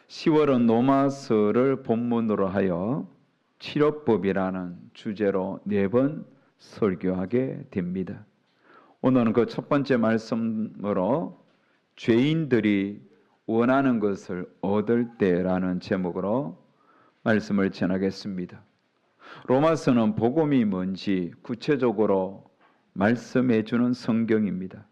10월은 로마서를 본문으로 하여 치료법이라는 주제로 4번 설교하게 됩니다. 오늘은 그 첫 번째 말씀으로 죄인들이 원하는 것을 얻을 때라는 제목으로 말씀을 전하겠습니다. 로마서는 복음이 뭔지 구체적으로 말씀해 주는 성경입니다.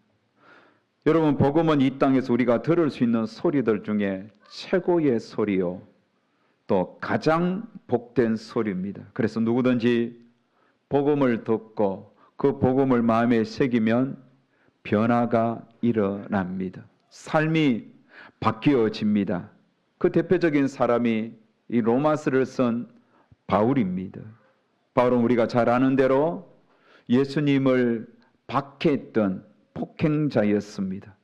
여러분, 복음은 이 땅에서 우리가 들을 수 있는 소리들 중에 최고의 소리요, 또 가장 복된 소리입니다. 그래서 누구든지 복음을 듣고 그 복음을 마음에 새기면 변화가 일어납니다. 삶이 바뀌어집니다. 그 대표적인 사람이 이 로마서를 쓴 바울입니다. 바울은 우리가 잘 아는 대로 예수님을 박해했던 폭행자였습니다.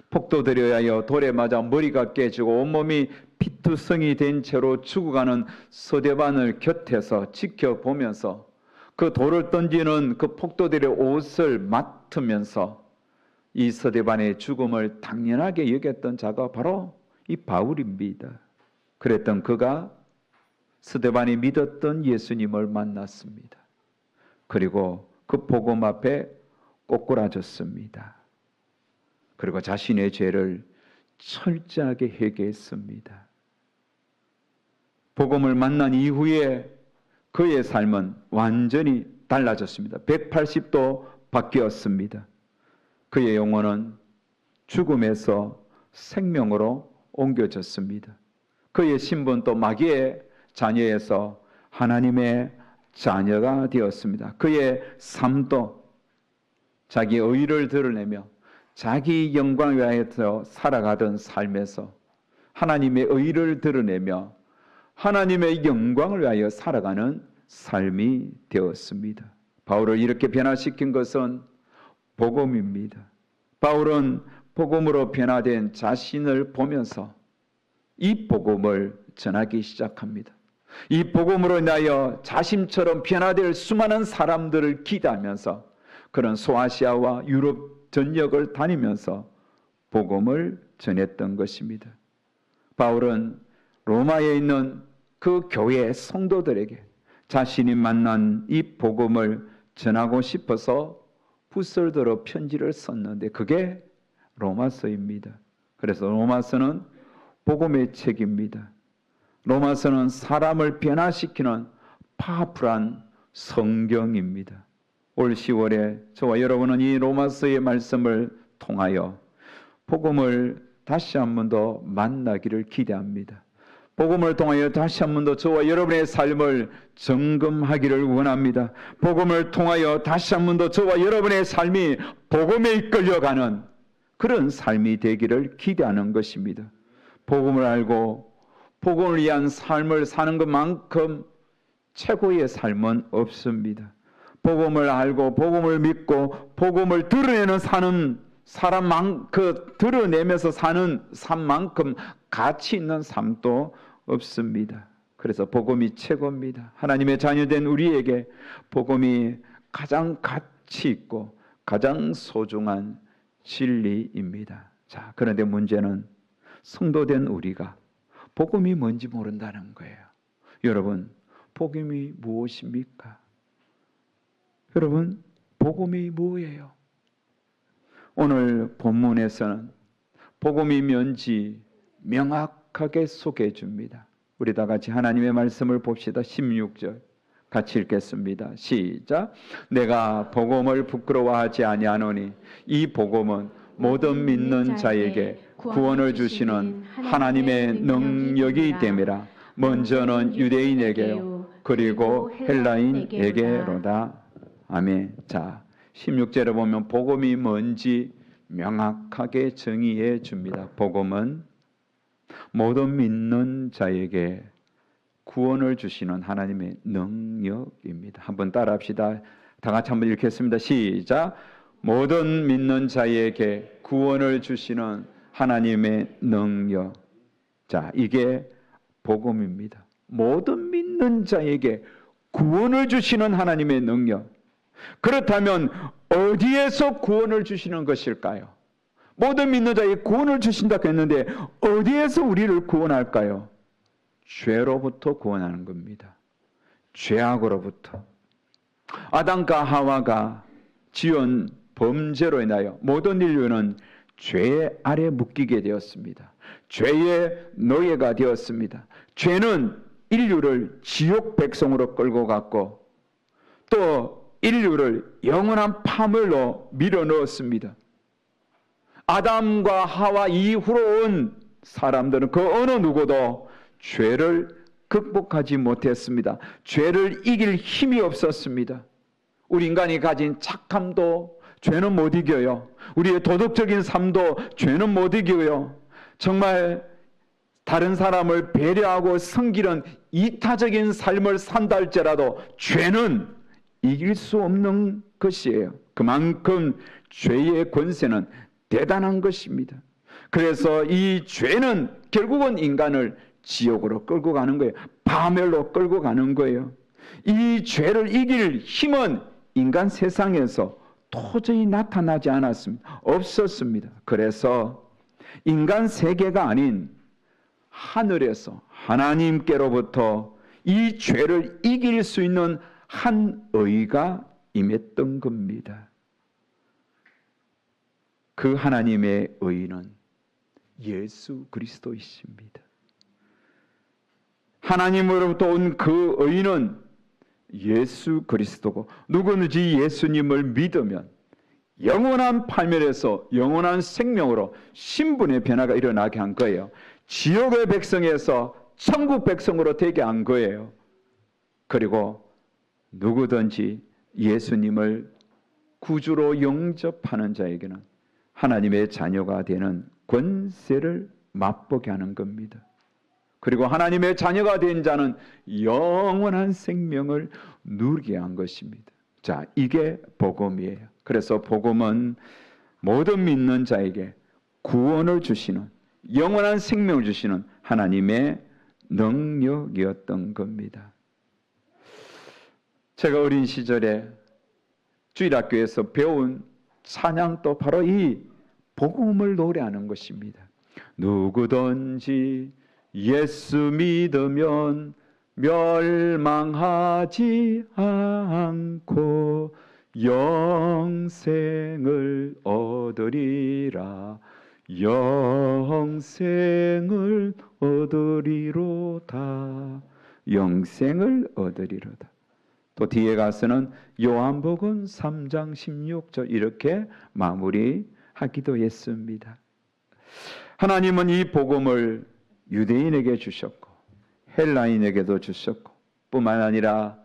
폭도들에 의하여 돌에 맞아 머리가 깨지고 온몸이 피투성이 된 채로 죽어가는 서대반을 곁에서 지켜보면서 그 돌을 던지는 그 폭도들의 옷을 맡으면서 이 서대반의 죽음을 당연하게 여겼던 자가 바로 이 바울입니다. 그랬던 그가 서대반이 믿었던 예수님을 만났습니다. 그리고 그 복음 앞에 꼬꾸라졌습니다. 그리고 자신의 죄를 철저하게 회개했습니다. 복음을 만난 이후에 그의 삶은 완전히 달라졌습니다. 180도 바뀌었습니다. 그의 영혼은 죽음에서 생명으로 옮겨졌습니다. 그의 신분도 마귀의 자녀에서 하나님의 자녀가 되었습니다. 그의 삶도 자기의 의를 드러내며 자기 영광을 위하여 살아가던 삶에서 하나님의 의를 드러내며 하나님의 영광을 위하여 살아가는 삶이 되었습니다. 바울을 이렇게 변화시킨 것은 복음입니다. 바울은 복음으로 변화된 자신을 보면서 이 복음을 전하기 시작합니다. 이 복음으로 인하여 자신처럼 변화될 수많은 사람들을 기대하면서 그런 소아시아와 유럽 전역을 다니면서 복음을 전했던 것입니다. 바울은 로마에 있는 그 교회 성도들에게 자신이 만난 이 복음을 전하고 싶어서 붓을들어 편지를 썼는데 그게 로마서입니다. 그래서 로마서는 복음의 책입니다. 로마서는 사람을 변화시키는 파워풀한 성경입니다. 올 10월에 저와 여러분은 이 로마서의 말씀을 통하여 복음을 다시 한 번 더 만나기를 기대합니다. 복음을 통하여 다시 한 번 더 저와 여러분의 삶을 점검하기를 원합니다. 복음을 통하여 다시 한 번 더 저와 여러분의 삶이 복음에 이끌려가는 그런 삶이 되기를 기대하는 것입니다. 복음을 알고 복음을 위한 삶을 사는 것만큼 최고의 삶은 없습니다. 복음을 알고 복음을 믿고 복음을 드러내는 드러내면서 사는 삶만큼 가치 있는 삶도 없습니다. 그래서 복음이 최고입니다. 하나님의 자녀된 우리에게 복음이 가장 가치 있고 가장 소중한 진리입니다. 자, 그런데 문제는 성도된 우리가 복음이 뭔지 모른다는 거예요. 여러분, 복음이 무엇입니까? 여러분, 복음이 뭐예요? 오늘 본문에서는 복음이 뭔지 명확하게 소개해 줍니다. 우리 다 같이 하나님의 말씀을 봅시다. 16절 같이 읽겠습니다. 시작. 내가 복음을 부끄러워하지 아니하노니 이 복음은 모든 믿는 자에게 구원을 주시는 하나님의 능력이 됨이라. 먼저는 유대인에게요 그리고 헬라인에게로다. 아멘. 자, 16절에 보면 복음이 뭔지 명확하게 정의해 줍니다. 복음은 모든 믿는 자에게 구원을 주시는 하나님의 능력입니다. 한번 따라합시다. 다 같이 한번 읽겠습니다. 시작. 모든 믿는 자에게 구원을 주시는 하나님의 능력. 자, 이게 복음입니다. 모든 믿는 자에게 구원을 주시는 하나님의 능력. 그렇다면 어디에서 구원을 주시는 것일까요? 모든 믿는 자에게 구원을 주신다고 했는데 어디에서 우리를 구원할까요? 죄로부터 구원하는 겁니다. 죄악으로부터. 아담과 하와가 지은 범죄로 인하여 모든 인류는 죄 아래 묶이게 되었습니다. 죄의 노예가 되었습니다. 죄는 인류를 지옥 백성으로 끌고 갔고 또 인류를 영원한 파멸로 밀어넣었습니다. 아담과 하와 이후로 온 사람들은 그 어느 누구도 죄를 극복하지 못했습니다. 죄를 이길 힘이 없었습니다. 우리 인간이 가진 착함도 죄는 못 이겨요. 우리의 도덕적인 삶도 죄는 못 이겨요. 정말 다른 사람을 배려하고 섬기는 이타적인 삶을 산다 할지라도 죄는 이길 수 없는 것이에요. 그만큼 죄의 권세는 대단한 것입니다. 그래서 이 죄는 결국은 인간을 지옥으로 끌고 가는 거예요. 파멸로 끌고 가는 거예요. 이 죄를 이길 힘은 인간 세상에서 도저히 나타나지 않았습니다. 없었습니다. 그래서 인간 세계가 아닌 하늘에서 하나님께로부터 이 죄를 이길 수 있는 한 의가 임했던 겁니다. 그 하나님의 의는 예수 그리스도이십니다. 하나님으로부터 온 그 의는 예수 그리스도고 누구든지 예수님을 믿으면 영원한 파멸에서 영원한 생명으로 신분의 변화가 일어나게 한 거예요. 지옥의 백성에서 천국 백성으로 되게 한 거예요. 그리고 누구든지 예수님을 구주로 영접하는 자에게는 하나님의 자녀가 되는 권세를 맛보게 하는 겁니다. 그리고 하나님의 자녀가 된 자는 영원한 생명을 누리게 한 것입니다. 자, 이게 복음이에요. 그래서 복음은 모든 믿는 자에게 구원을 주시는, 영원한 생명을 주시는 하나님의 능력이었던 겁니다. 제가 어린 시절에 주일학교에서 배운 찬양도 바로 이 복음을 노래하는 것입니다. 누구든지 예수 믿으면 멸망하지 않고 영생을 얻으리라. 영생을 얻으리로다. 영생을 얻으리로다. 또 뒤에 가서는 요한복음 3장 16절 이렇게 마무리하기도 했습니다. 하나님은 이 복음을 유대인에게 주셨고 헬라인에게도 주셨고 뿐만 아니라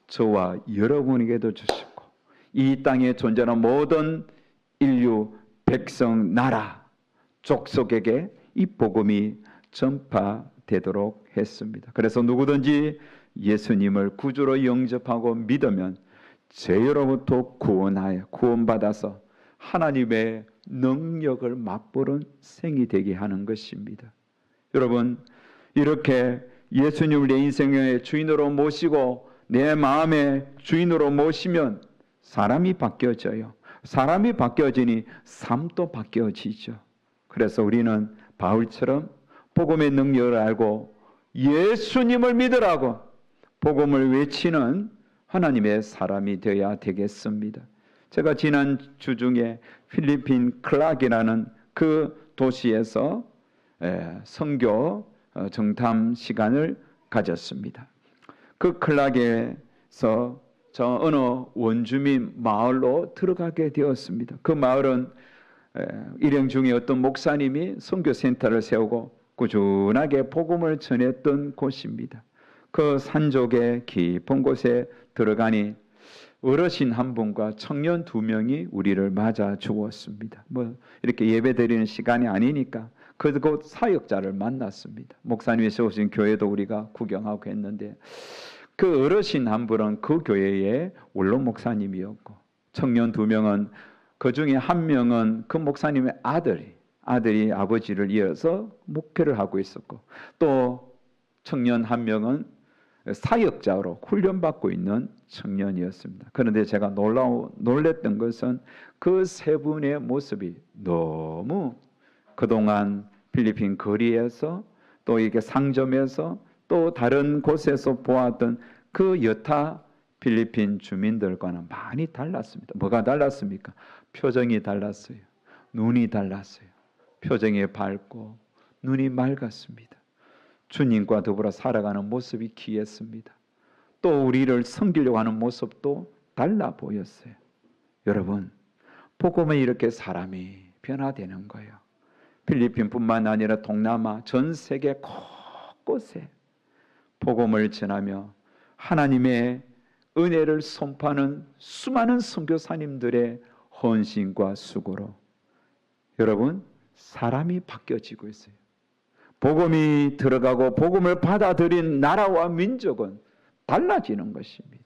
저와 여러분에게도 주셨고 이 땅에 존재하는 모든 인류, 백성, 나라, 족속에게 이 복음이 전파되도록 했습니다. 그래서 누구든지 예수님을 구주로 영접하고 믿으면 죄로부터 구원받아서 하나님의 능력을 맛보는 생이 되게 하는 것입니다. 여러분, 이렇게 예수님을 내 인생의 주인으로 모시고 내 마음의 주인으로 모시면 사람이 바뀌어져요. 사람이 바뀌어지니 삶도 바뀌어지죠. 그래서 우리는 바울처럼 복음의 능력을 알고 예수님을 믿으라고 복음을 외치는 하나님의 사람이 되어야 되겠습니다. 제가 지난 주 중에 필리핀 클락이라는 그 도시에서 선교 정탐 시간을 가졌습니다. 그 클락에서 저 어느 원주민 마을로 들어가게 되었습니다. 그 마을은 일행 중에 어떤 목사님이 선교센터를 세우고 꾸준하게 복음을 전했던 곳입니다. 그 산족의 깊은 곳에 들어가니 어르신 한 분과 청년 2명이 우리를 맞아 주었습니다. 이렇게 예배 드리는 시간이 아니니까 그곳 사역자를 만났습니다. 목사님이 세우신 교회도 우리가 구경하고 했는데 그 어르신 한 분은 그 교회의 원로 목사님이었고 청년 2명은 그 중에 한 명은 그 목사님의 아들이 아버지를 이어서 목회를 하고 있었고 또 청년 한 명은 사역자로 훈련받고 있는 청년이었습니다. 그런데 제가 놀랬던 것은 그 세 분의 모습이 너무 그동안 필리핀 거리에서 또 이게 상점에서 또 다른 곳에서 보았던 그 여타 필리핀 주민들과는 많이 달랐습니다. 뭐가 달랐습니까? 표정이 달랐어요. 눈이 달랐어요. 표정이 밝고 눈이 맑았습니다. 주님과 더불어 살아가는 모습이 귀했습니다. 또 우리를 섬기려고 하는 모습도 달라 보였어요. 여러분, 복음에 이렇게 사람이 변화되는 거예요. 필리핀뿐만 아니라 동남아 전 세계 곳곳에 복음을 전하며 하나님의 은혜를 선포하는 수많은 선교사님들의 헌신과 수고로 여러분, 사람이 바뀌어지고 있어요. 복음이 들어가고 복음을 받아들인 나라와 민족은 달라지는 것입니다.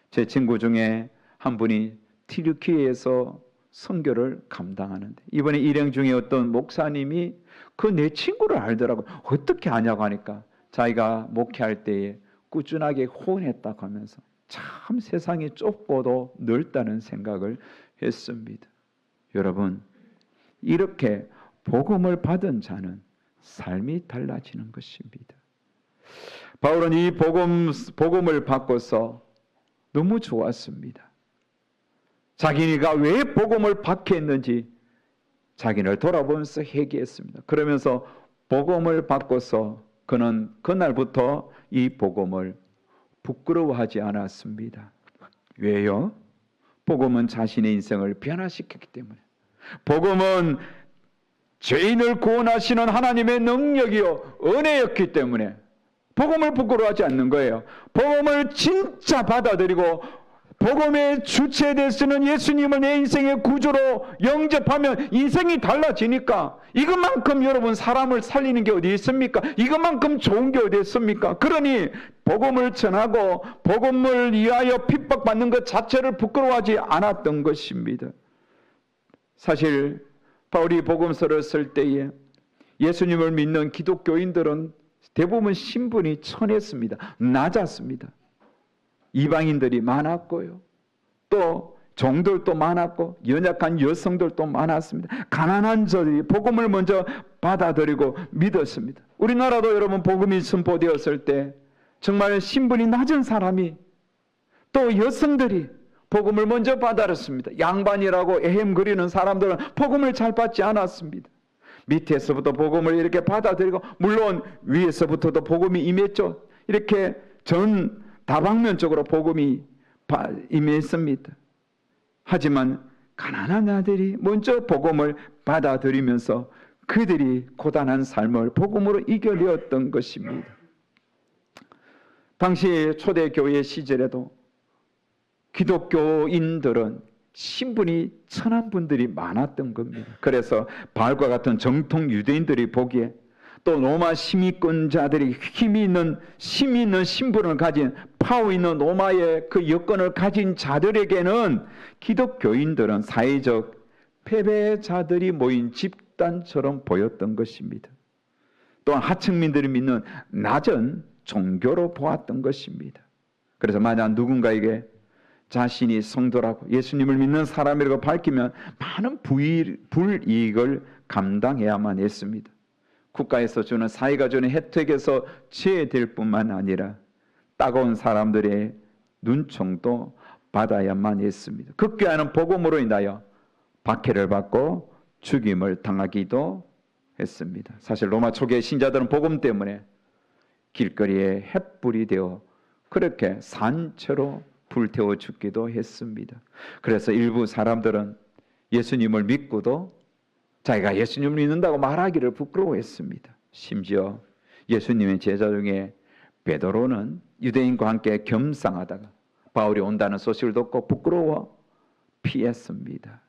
제 친구 중에 한 분이 튀르키예에서 선교를 감당하는데 이번에 일행 중에 어떤 목사님이 그 내 친구를 알더라고요. 어떻게 아냐고 하니까 자기가 목회할 때에 꾸준하게 호언했다고 하면서 참 세상이 좁고도 넓다는 생각을 했습니다. 여러분, 이렇게 복음을 받은 자는 삶이 달라지는 것입니다. 바울은 이 복음을 받고서 너무 좋았습니다. 자기가 왜 복음을 받게 했는지 자기를 돌아보면서 회개했습니다. 그러면서 복음을 받고서 그는 그날부터 이 복음을 부끄러워하지 않았습니다. 왜요? 복음은 자신의 인생을 변화시켰기 때문에. 복음은 죄인을 구원하시는 하나님의 능력이요 은혜였기 때문에 복음을 부끄러워하지 않는 거예요. 복음을 진짜 받아들이고 복음의 주체에 대해서는 예수님을 내 인생의 구주로 영접하면 인생이 달라지니까 이것만큼 여러분 사람을 살리는 게 어디 있습니까? 이것만큼 좋은 게 어디 있습니까? 그러니 복음을 전하고 복음을 위하여 핍박받는 것 자체를 부끄러워하지 않았던 것입니다. 사실 바울이 복음서를 쓸 때에 예수님을 믿는 기독교인들은 대부분 신분이 천했습니다. 낮았습니다. 이방인들이 많았고요. 또 종들도 많았고 연약한 여성들도 많았습니다. 가난한 자들이 복음을 먼저 받아들이고 믿었습니다. 우리나라도 여러분 복음이 선포되었을 때 정말 신분이 낮은 사람이 또 여성들이 복음을 먼저 받아들였습니다. 양반이라고 애헴거리는 사람들은 복음을 잘 받지 않았습니다. 밑에서부터 복음을 이렇게 받아들이고 물론 위에서부터도 복음이 임했죠. 이렇게 전 다방면적으로 복음이 임했습니다. 하지만 가난한 아들이 먼저 복음을 받아들이면서 그들이 고단한 삶을 복음으로 이겨내었던 것입니다. 당시 초대교회 시절에도 기독교인들은 신분이 천한 분들이 많았던 겁니다. 그래서 바울과 같은 정통 유대인들이 보기에 또 로마 시민권자들이 힘이 있는 신분을 가진 파워 있는 로마의 그 여건을 가진 자들에게는 기독교인들은 사회적 패배자들이 모인 집단처럼 보였던 것입니다. 또한 하층민들이 믿는 낮은 종교로 보았던 것입니다. 그래서 만약 누군가에게 자신이 성도라고 예수님을 믿는 사람이라고 밝히면 많은 불이익을 감당해야만 했습니다. 국가에서 주는 사회가 주는 혜택에서 제외될 뿐만 아니라 따가운 사람들의 눈총도 받아야만 했습니다. 급기야는 복음으로 인하여 박해를 받고 죽임을 당하기도 했습니다. 사실 로마 초기의 신자들은 복음 때문에 길거리에 횃불이 되어 그렇게 산채로 불태워 죽기도 했습니다. 그래서 일부 사람들은 예수님을 믿고도 자기가 예수님을 믿는다고 말하기를 부끄러워했습니다. 심지어 예수님의 제자 중에 베드로는 유대인과 함께 겸상하다가 바울이 온다는 소식을 듣고 부끄러워 피했습니다.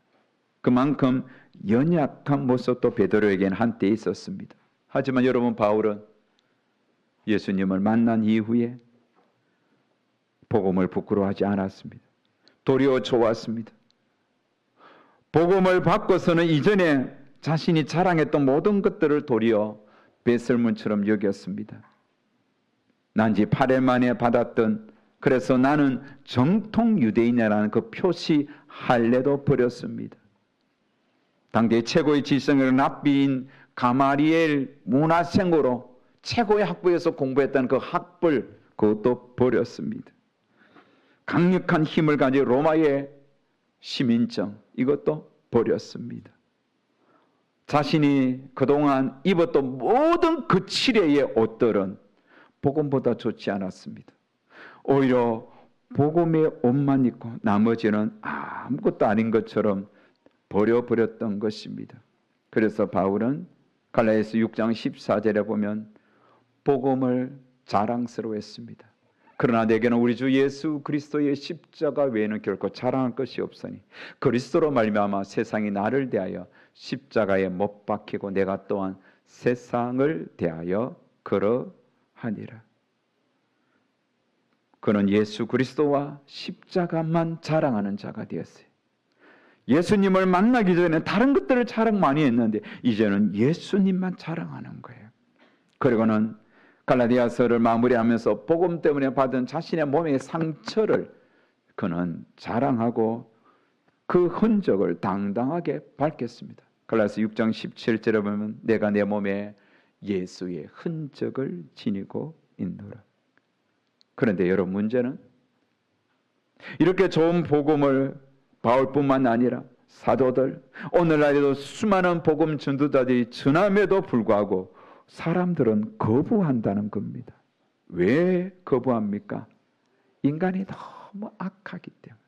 그만큼 연약한 모습도 베드로에게는 한때 있었습니다. 하지만 여러분 바울은 예수님을 만난 이후에 복음을 부끄러워하지 않았습니다. 도리어 좋았습니다. 복음을 받고서는 이전에 자신이 자랑했던 모든 것들을 도리어 배설물처럼 여겼습니다. 난지 8일 만에 받았던, 그래서 나는 정통 유대인이라는 그 표시 할례도 버렸습니다. 당대 최고의 지성을 랍비인 가마리엘 문화생으로 최고의 학부에서 공부했던 그 학벌, 그것도 버렸습니다. 강력한 힘을 가진 로마의 시민증, 이것도 버렸습니다. 자신이 그동안 입었던 모든 그 칠해의 옷들은 복음보다 좋지 않았습니다. 오히려 복음의 옷만 입고 나머지는 아무것도 아닌 것처럼 버려버렸던 것입니다. 그래서 바울은 갈라디아서 6장 14절에 보면 복음을 자랑스러워했습니다. 그러나 내게는 우리 주 예수 그리스도의 십자가 외에는 결코 자랑할 것이 없으니 그리스도로 말미암아 세상이 나를 대하여 십자가에 못 박히고 내가 또한 세상을 대하여 그러하니라. 그는 예수 그리스도와 십자가만 자랑하는 자가 되었어요. 예수님을 만나기 전에 다른 것들을 자랑 많이 했는데 이제는 예수님만 자랑하는 거예요. 그리고는 갈라디아서를 마무리하면서 복음 때문에 받은 자신의 몸의 상처를 그는 자랑하고 그 흔적을 당당하게 밝혔습니다. 갈라디아서 6장 17절에 보면 내가 내 몸에 예수의 흔적을 지니고 있노라. 그런데 여러분, 문제는 이렇게 좋은 복음을 바울뿐만 아니라 사도들, 오늘날에도 수많은 복음 전도자들이 전함에도 불구하고 사람들은 거부한다는 겁니다. 왜 거부합니까? 인간이 너무 악하기 때문에.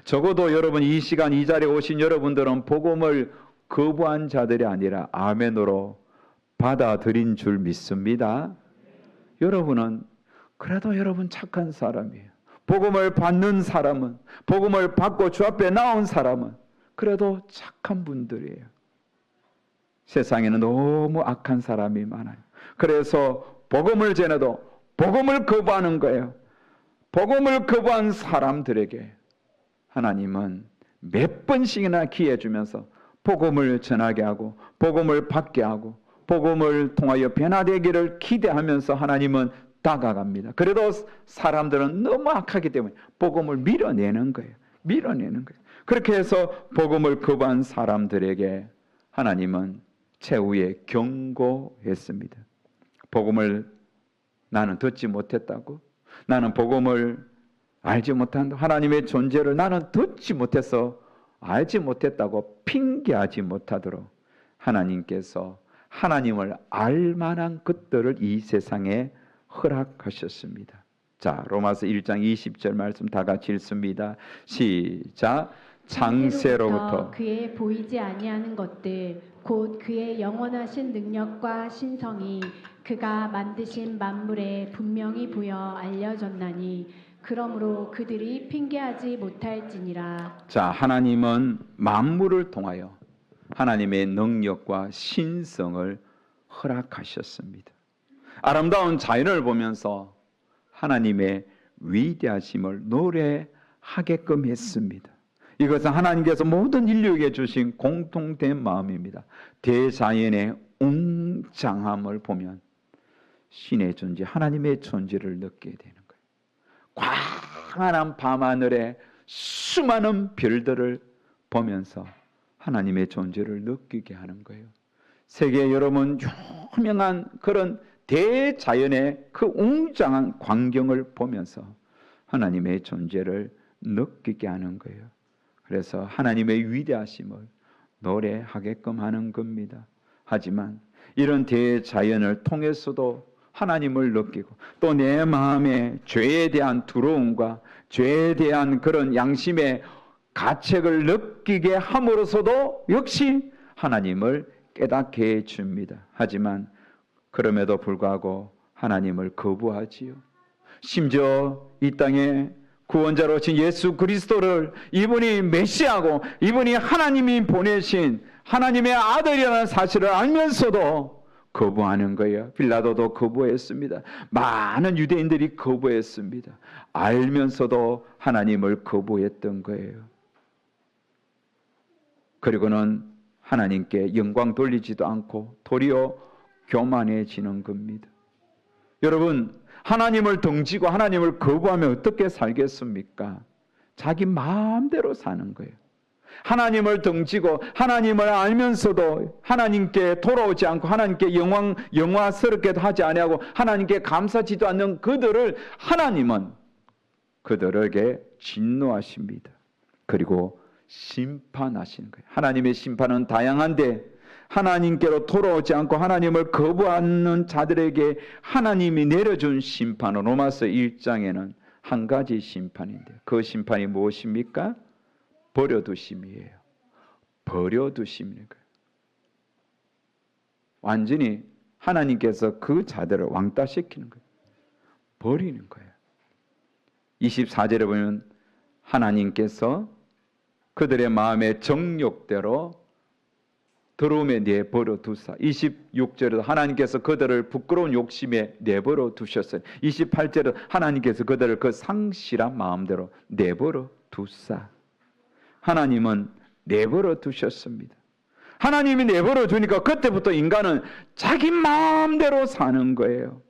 적어도 여러분, 이 시간 이 자리에 오신 여러분들은 복음을 거부한 자들이 아니라 아멘으로 받아들인 줄 믿습니다. 여러분은 그래도 여러분 착한 사람이에요. 복음을 받는 사람은, 복음을 받고 주 앞에 나온 사람은 그래도 착한 분들이에요. 세상에는 너무 악한 사람이 많아요. 그래서 복음을 전해도 복음을 거부하는 거예요. 복음을 거부한 사람들에게 하나님은 몇 번씩이나 기회 주면서 복음을 전하게 하고 복음을 받게 하고 복음을 통하여 변화되기를 기대하면서 하나님은 다가갑니다. 그래도 사람들은 너무 악하기 때문에 복음을 밀어내는 거예요. 밀어내는 거예요. 그렇게 해서 복음을 거부한 사람들에게 하나님은 최후에 경고했습니다. 복음을 나는 듣지 못했다고, 나는 복음을 알지 못한다, 하나님의 존재를 나는 듣지 못해서 알지 못했다고 핑계하지 못하도록 하나님께서 하나님을 알만한 것들을 이 세상에 허락하셨습니다. 자, 로마서 1장 20절 말씀 다 같이 읽습니다. 시작. 창세로부터 그의 보이지 아니하는 것들 곧 그의 영원하신 능력과 신성이 그가 만드신 만물에 분명히 보여 알려졌나니 그러므로 그들이 핑계하지 못할지니라. 자, 하나님은 만물을 통하여 하나님의 능력과 신성을 허락하셨습니다. 아름다운 자연을 보면서 하나님의 위대하심을 노래하게끔 했습니다. 이것은 하나님께서 모든 인류에게 주신 공통된 마음입니다. 대자연의 웅장함을 보면 신의 존재, 하나님의 존재를 느끼게 되는 거예요. 광활한 밤하늘에 수많은 별들을 보면서 하나님의 존재를 느끼게 하는 거예요. 세계에 여러분 유명한 그런 대자연의 그 웅장한 광경을 보면서 하나님의 존재를 느끼게 하는 거예요. 그래서 하나님의 위대하심을 노래하게끔 하는 겁니다. 하지만 이런 대자연을 통해서도 하나님을 느끼고 또 내 마음에 죄에 대한 두려움과 죄에 대한 그런 양심의 가책을 느끼게 함으로써도 역시 하나님을 깨닫게 해줍니다. 하지만 그럼에도 불구하고 하나님을 거부하지요. 심지어 이 땅에 구원자로 오신 예수 그리스도를 이분이 메시아고 이분이 하나님이 보내신 하나님의 아들이라는 사실을 알면서도 거부하는 거예요. 빌라도도 거부했습니다. 많은 유대인들이 거부했습니다. 알면서도 하나님을 거부했던 거예요. 그리고는 하나님께 영광 돌리지도 않고 도리어 교만해지는 겁니다. 여러분, 하나님을 등지고 하나님을 거부하면 어떻게 살겠습니까? 자기 마음대로 사는 거예요. 하나님을 등지고 하나님을 알면서도 하나님께 돌아오지 않고 하나님께 영화스럽게도 하지 아니하고 하나님께 감사지도 않는 그들을 하나님은 그들에게 진노하십니다. 그리고 심판하시는 거예요. 하나님의 심판은 다양한데 하나님께로 돌아오지 않고 하나님을 거부하는 자들에게 하나님이 내려준 심판은 로마서 1장에는 한 가지 심판인데 그 심판이 무엇입니까? 버려두심이에요. 버려두심인 거예요. 완전히 하나님께서 그 자들을 왕따시키는 거예요. 버리는 거예요. 24절에 보면 하나님께서 그들의 마음의 정욕대로 더러움에 내버려 두사. 26절에도 하나님께서 그들을 부끄러운 욕심에 내버려 두셨어요. 28절에도 하나님께서 그들을 그 상실한 마음대로 내버려 두사. 하나님은 내버려 두셨습니다. 하나님이 내버려 두니까 그때부터 인간은 자기 마음대로 사는 거예요.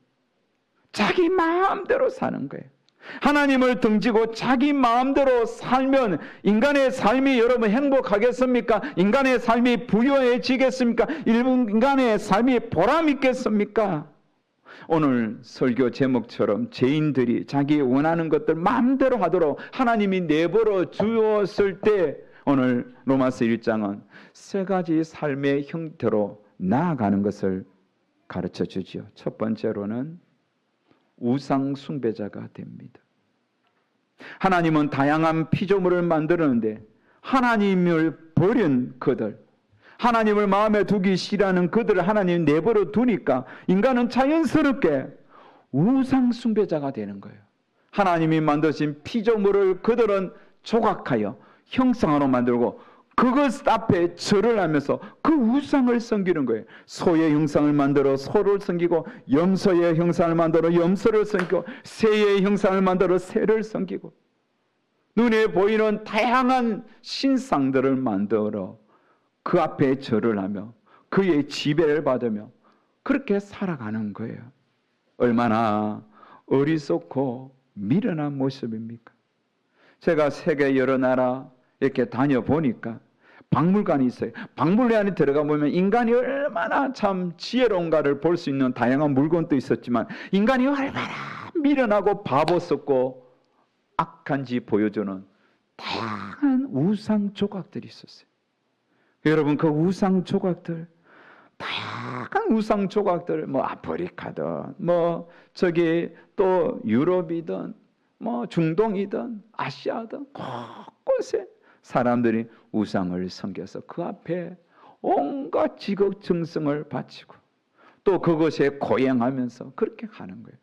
자기 마음대로 사는 거예요. 하나님을 등지고 자기 마음대로 살면 인간의 삶이 여러분 행복하겠습니까? 인간의 삶이 부유해지겠습니까? 인간의 삶이 보람 있겠습니까? 오늘 설교 제목처럼 죄인들이 자기 원하는 것들 마음대로 하도록 하나님이 내버려 주었을 때 오늘 로마서 1장은 세 가지 삶의 형태로 나아가는 것을 가르쳐 주지요. 첫 번째로는 우상 숭배자가 됩니다. 하나님은 다양한 피조물을 만드는데 하나님을 버린 그들, 하나님을 마음에 두기 싫어하는 그들을 하나님 내버려 두니까 인간은 자연스럽게 우상 숭배자가 되는 거예요. 하나님이 만드신 피조물을 그들은 조각하여 형상으로 만들고 그것 앞에 절을 하면서 그 우상을 섬기는 거예요. 소의 형상을 만들어 소를 섬기고 염소의 형상을 만들어 염소를 섬기고 새의 형상을 만들어 새를 섬기고 눈에 보이는 다양한 신상들을 만들어 그 앞에 절을 하며 그의 지배를 받으며 그렇게 살아가는 거예요. 얼마나 어리석고 미련한 모습입니까? 제가 세계 여러 나라 이렇게 다녀보니까 박물관이 있어요. 박물관에 들어가 보면 인간이 얼마나 참 지혜로운가를 볼 수 있는 다양한 물건도 있었지만 인간이 얼마나 미련하고 바보스럽고 악한지 보여주는 다양한 우상 조각들이 있었어요. 여러분 그 우상 조각들, 다양한 우상 조각들, 뭐 아프리카든 뭐 저기 또 유럽이든 뭐 중동이든 아시아든 곳곳에 사람들이 우상을 섬겨서 그 앞에 온갖 지극정성을 바치고 또 그것에 고행하면서 그렇게 가는 거예요.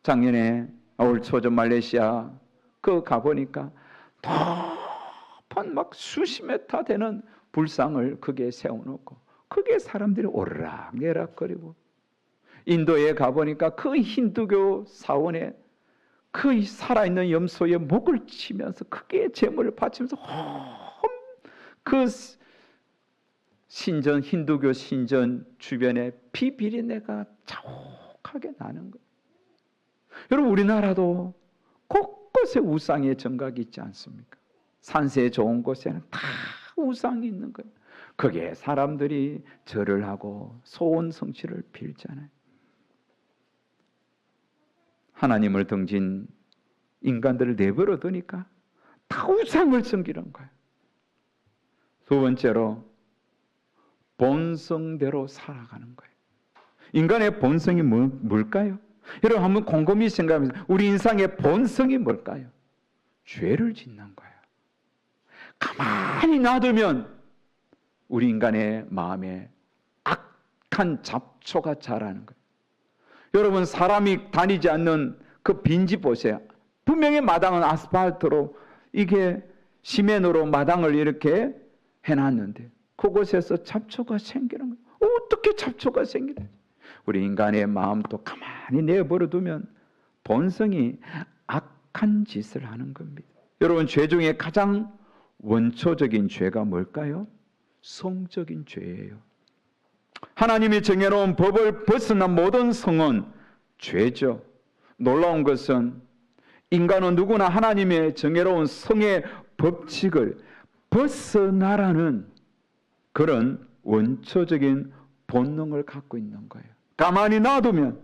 작년에 올 초전 말레이시아 그 가보니까 높은 막 수십 메타 되는 불상을 거기에 세워놓고 거기에 사람들이 오르락내락거리고 인도에 가보니까 그 힌두교 사원에 그 살아있는 염소의 목을 치면서 크게 제물을 바치면서 그 신전 힌두교 신전 주변에 피비린내가 자욱하게 나는 거예요. 여러분 우리나라도 곳곳에 우상의 정각이 있지 않습니까? 산세 좋은 곳에는 다 우상이 있는 거예요. 거기에 사람들이 절을 하고 소원 성취를 빌잖아요. 하나님을 등진 인간들을 내버려 두니까 다 우상을 섬기는 거예요. 두 번째로 본성대로 살아가는 거예요. 인간의 본성이 뭘까요? 여러분 한번 곰곰이 생각하면서 우리 인생의 본성이 뭘까요? 죄를 짓는 거예요. 가만히 놔두면 우리 인간의 마음에 악한 잡초가 자라는 거예요. 여러분 사람이 다니지 않는 그 빈집 보세요. 분명히 마당은 아스팔트로 이게 시멘으로 마당을 이렇게 해놨는데 그곳에서 잡초가 생기는 거예요. 어떻게 잡초가 생기는지. 우리 인간의 마음도 가만히 내버려 두면 본성이 악한 짓을 하는 겁니다. 여러분 죄 중에 가장 원초적인 죄가 뭘까요? 성적인 죄예요. 하나님이 정해놓은 법을 벗어난 모든 성은 죄죠. 놀라운 것은 인간은 누구나 하나님의 정의로운 성의 법칙을 벗어나라는 그런 원초적인 본능을 갖고 있는 거예요. 가만히 놔두면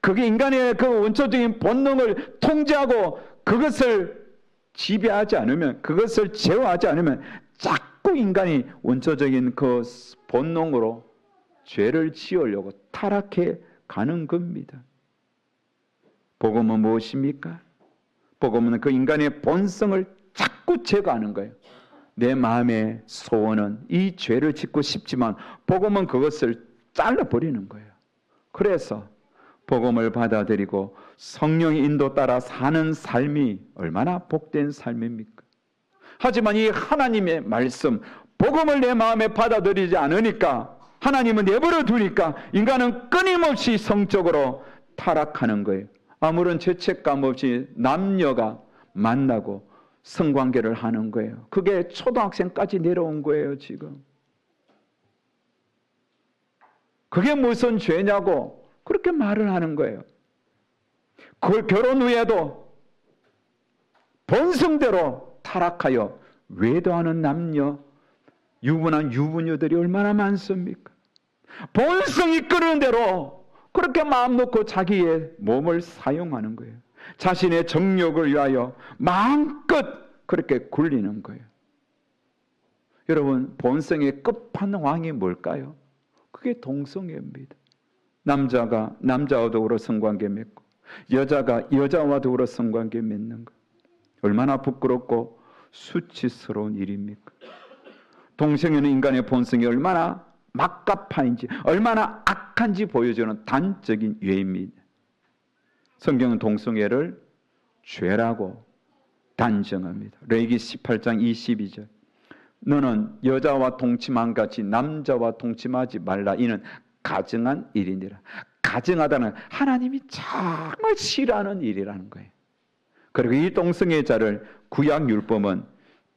그게 인간의 그 원초적인 본능을 통제하고 그것을 지배하지 않으면, 그것을 제어하지 않으면 자꾸 인간이 원초적인 그 본능으로 죄를 지으려고 타락해 가는 겁니다. 복음은 무엇입니까? 복음은 그 인간의 본성을 자꾸 제거하는 거예요. 내 마음의 소원은 이 죄를 짓고 싶지만 복음은 그것을 잘라버리는 거예요. 그래서 복음을 받아들이고 성령의 인도 따라 사는 삶이 얼마나 복된 삶입니까? 하지만 이 하나님의 말씀, 복음을 내 마음에 받아들이지 않으니까, 하나님은 내버려 두니까 인간은 끊임없이 성적으로 타락하는 거예요. 아무런 죄책감 없이 남녀가 만나고 성관계를 하는 거예요. 그게 초등학생까지 내려온 거예요, 지금. 그게 무슨 죄냐고 그렇게 말을 하는 거예요. 그 결혼 후에도 본성대로 타락하여 외도하는 남녀, 유부남 유부녀들이 얼마나 많습니까? 본성이 끄는 대로 그렇게 마음 놓고 자기의 몸을 사용하는 거예요. 자신의 정욕을 위하여 마음껏 그렇게 굴리는 거예요. 여러분, 본성의 끝판왕이 뭘까요? 그게 동성애입니다. 남자가 남자와 더불어 성관계 맺고 여자가 여자와 더불어 성관계 맺는 것, 얼마나 부끄럽고 수치스러운 일입니까? 동성애는 인간의 본성이 얼마나 막가파인지, 얼마나 악한지 보여주는 단적인 예입니다. 성경은 동성애를 죄라고 단정합니다. 레위기 18장 22절, 너는 여자와 동침한 같이 남자와 동침하지 말라. 이는 가증한 일이니라. 가증하다는 하나님이 정말 싫어하는 일이라는 거예요. 그리고 이 동성애자를 구약 율법은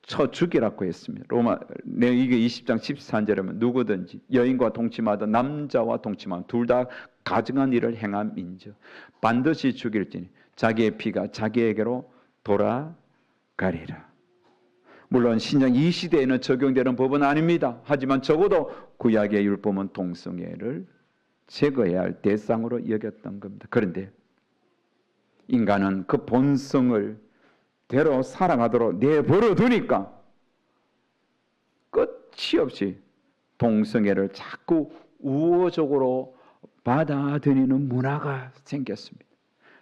쳐 죽이라고 했습니다. 로마 레위기 20장 14절에 보면 누구든지 여인과 동침하든 남자와 동침하든 둘 다 가증한 일을 행함인즉 반드시 죽일지니 자기의 피가 자기에게로 돌아가리라. 물론 신약 이 시대에는 적용되는 법은 아닙니다. 하지만 적어도 구약의 율법은 동성애를 제거해야 할 대상으로 여겼던 겁니다. 그런데 인간은 그 본성을 대로 살아가도록 내버려 두니까 끝이 없이 동성애를 자꾸 우호적으로 받아들이는 문화가 생겼습니다.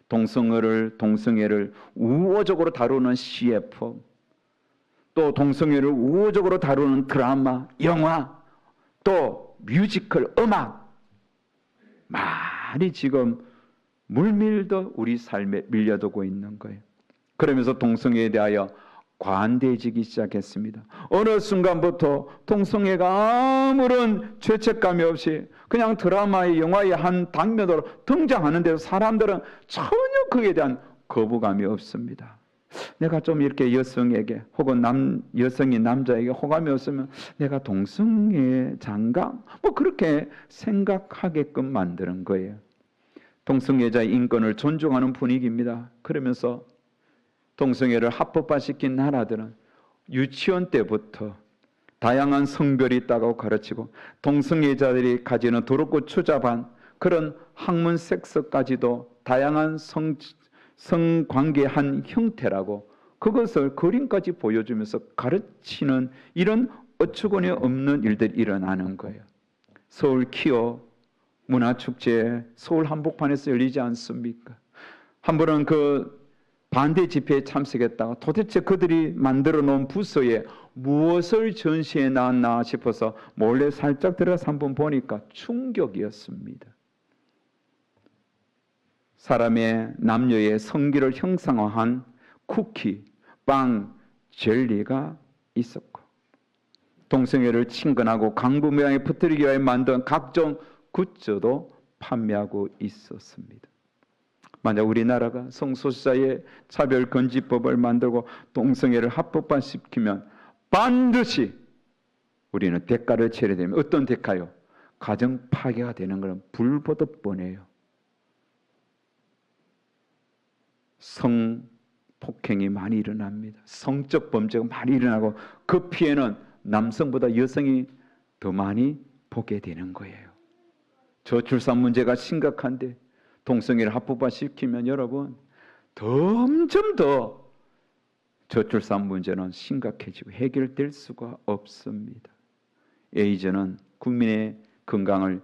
동성애를 우호적으로 다루는 CF, 또 동성애를 우호적으로 다루는 드라마, 영화, 또 뮤지컬, 음악, 많이 지금 물밀듯 우리 삶에 밀려들고 있는 거예요. 그러면서 동성애에 대하여 관대해지기 시작했습니다. 어느 순간부터 동성애가 아무런 죄책감이 없이 그냥 드라마의 영화의 한 장면으로 등장하는데도 사람들은 전혀 그에 대한 거부감이 없습니다. 내가 좀 이렇게 여성에게 혹은 여성이 남자에게 호감이 없으면 내가 동성애자인가? 뭐 그렇게 생각하게끔 만드는 거예요. 동성애자의 인권을 존중하는 분위기입니다. 그러면서 동성애를 합법화시킨 나라들은 유치원 때부터 다양한 성별이 있다고 가르치고 동성애자들이 가지는 더럽고 추잡한 그런 학문 섹스까지도 다양한 성관계의 한 형태라고 그것을 그림까지 보여주면서 가르치는 이런 어처구니 없는 일들이 일어나는 거예요. 서울 키어 문화축제 서울 한복판에서 열리지 않습니까? 한 번은 그 반대 집회에 참석했다가 도대체 그들이 만들어 놓은 부서에 무엇을 전시해 놨나 싶어서 몰래 살짝 들어가서 한번 보니까 충격이었습니다. 사람의 남녀의 성기를 형상화한 쿠키, 빵, 젤리가 있었고 동성애를 친근하고 강부 모양에 퍼뜨리기 위해 만든 각종 굿즈도 판매하고 있었습니다. 만약 우리나라가 성소수자의 차별금지법을 만들고 동성애를 합법화시키면 반드시 우리는 대가를 치러야 됩니다. 어떤 대가요? 가정 파괴가 되는 것은 불보듯 뻔해요. 성폭행이 많이 일어납니다. 성적 범죄가 많이 일어나고 그 피해는 남성보다 여성이 더 많이 보게 되는 거예요. 저출산 문제가 심각한데 동성애를 합법화시키면 여러분 점점 더 저출산 문제는 심각해지고 해결될 수가 없습니다. 에이즈는 국민의 건강을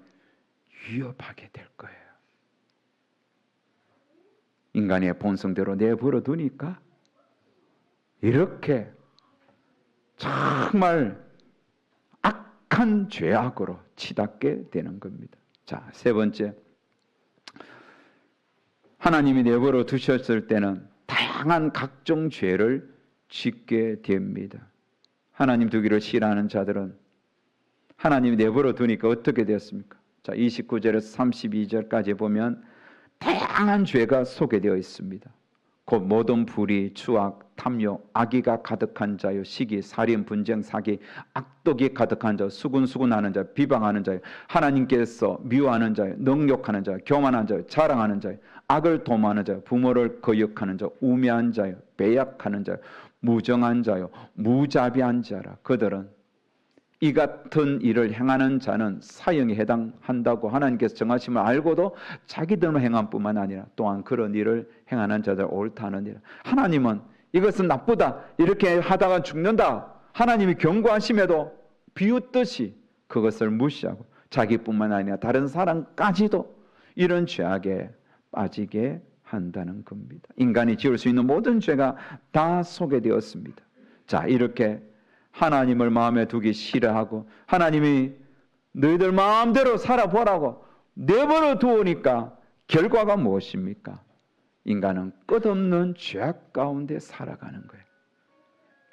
위협하게 될 거예요. 인간의 본성대로 내버려 두니까 이렇게 정말 악한 죄악으로 치닫게 되는 겁니다. 자, 세 번째, 하나님이 내버려 두셨을 때는 다양한 각종 죄를 짓게 됩니다. 하나님 두기를 싫어하는 자들은 하나님이 내버려 두니까 어떻게 되었습니까? 자, 29절에서 32절까지 보면 다양한 죄가 소개되어 있습니다. 곧 모든 불의, 추악, 탐욕, 악의가 가득한 자요, 시기, 살인, 분쟁, 사기, 악독이 가득한 자, 수군수군하는 자, 비방하는 자요, 하나님께서 미워하는 자요, 능욕하는 자요, 교만한 자요, 자랑하는 자요, 악을 도모하는 자요, 부모를 거역하는 자, 우매한 자요, 배약하는 자요, 무정한 자요, 무자비한 자라. 그들은 이 같은 일을 행하는 자는 사형에 해당한다고 하나님께서 정하심을 알고도 자기들만 행한 뿐만 아니라 또한 그런 일을 행하는 자들 옳다느니라. 하나님은 이것은 나쁘다, 이렇게 하다가 죽는다, 하나님이 경고하심에도 비웃듯이 그것을 무시하고 자기뿐만 아니라 다른 사람까지도 이런 죄악에 빠지게 한다는 겁니다. 인간이 지을 수 있는 모든 죄가 다 소개되었습니다. 자, 이렇게 하나님을 마음에 두기 싫어하고 하나님이 너희들 마음대로 살아보라고 내버려 두으니까 결과가 무엇입니까? 인간은 끝없는 죄악 가운데 살아가는 거예요.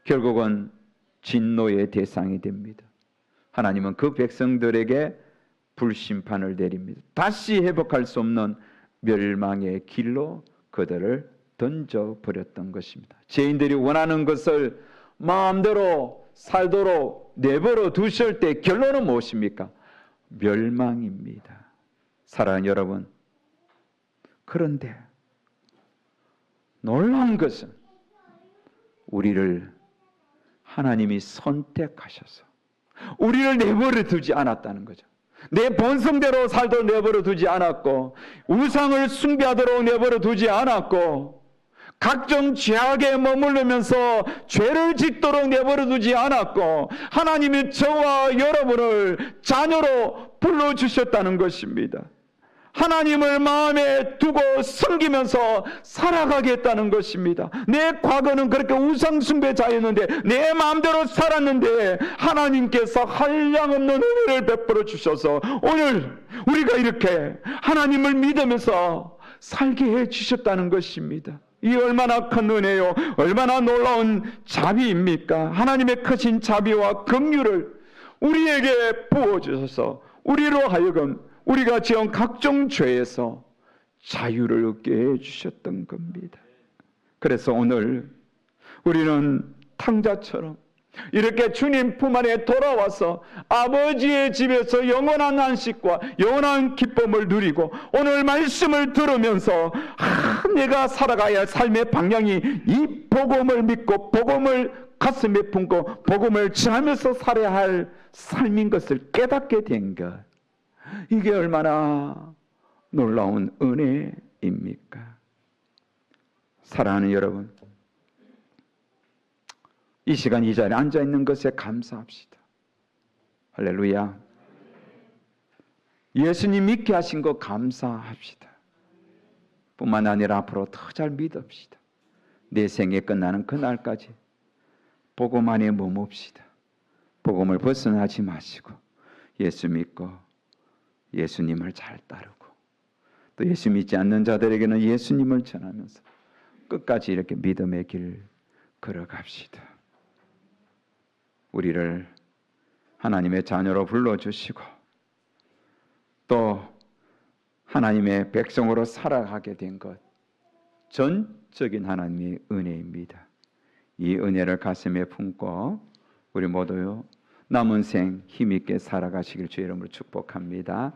결국은 진노의 대상이 됩니다. 하나님은 그 백성들에게 불심판을 내립니다. 다시 회복할 수 없는 멸망의 길로 그들을 던져버렸던 것입니다. 죄인들이 원하는 것을 마음대로 살도록 내버려 두실 때 결론은 무엇입니까? 멸망입니다. 사랑하는 여러분, 그런데 놀라운 것은 우리를 하나님이 선택하셔서 우리를 내버려 두지 않았다는 거죠. 내 본성대로 살도록 내버려 두지 않았고, 우상을 숭배하도록 내버려 두지 않았고, 각종 죄악에 머무르면서 죄를 짓도록 내버려 두지 않았고, 하나님이 저와 여러분을 자녀로 불러주셨다는 것입니다. 하나님을 마음에 두고 섬기면서 살아가겠다는 것입니다. 내 과거는 그렇게 우상숭배자였는데 내 마음대로 살았는데 하나님께서 한량없는 은혜를 베풀어 주셔서 오늘 우리가 이렇게 하나님을 믿으면서 살게 해 주셨다는 것입니다. 이 얼마나 큰 은혜요, 얼마나 놀라운 자비입니까? 하나님의 크신 자비와 긍휼을 우리에게 부어주셔서 우리로 하여금 우리가 지은 각종 죄에서 자유를 얻게 해주셨던 겁니다. 그래서 오늘 우리는 탕자처럼 이렇게 주님 품 안에 돌아와서 아버지의 집에서 영원한 안식과 영원한 기쁨을 누리고 오늘 말씀을 들으면서 내가 살아가야 할 삶의 방향이 이 복음을 믿고 복음을 가슴에 품고 복음을 전하면서 살아야 할 삶인 것을 깨닫게 된 것, 이게 얼마나 놀라운 은혜입니까? 사랑하는 여러분, 이 시간 이 자리에 앉아 있는 것에 감사합시다. 할렐루야. 예수님 믿게 하신 것 감사합시다. 뿐만 아니라 앞으로 더 잘 믿읍시다. 내 생에 끝나는 그날까지 복음 안에 머뭅시다. 복음을 벗어나지 마시고 예수 믿고 예수님을 잘 따르고 또 예수 믿지 않는 자들에게는 예수님을 전하면서 끝까지 이렇게 믿음의 길 걸어갑시다. 우리를 하나님의 자녀로 불러주시고 또 하나님의 백성으로 살아가게 된 것, 전적인 하나님의 은혜입니다. 이 은혜를 가슴에 품고 우리 모두 남은 생 힘있게 살아가시길 주의 이름으로 축복합니다.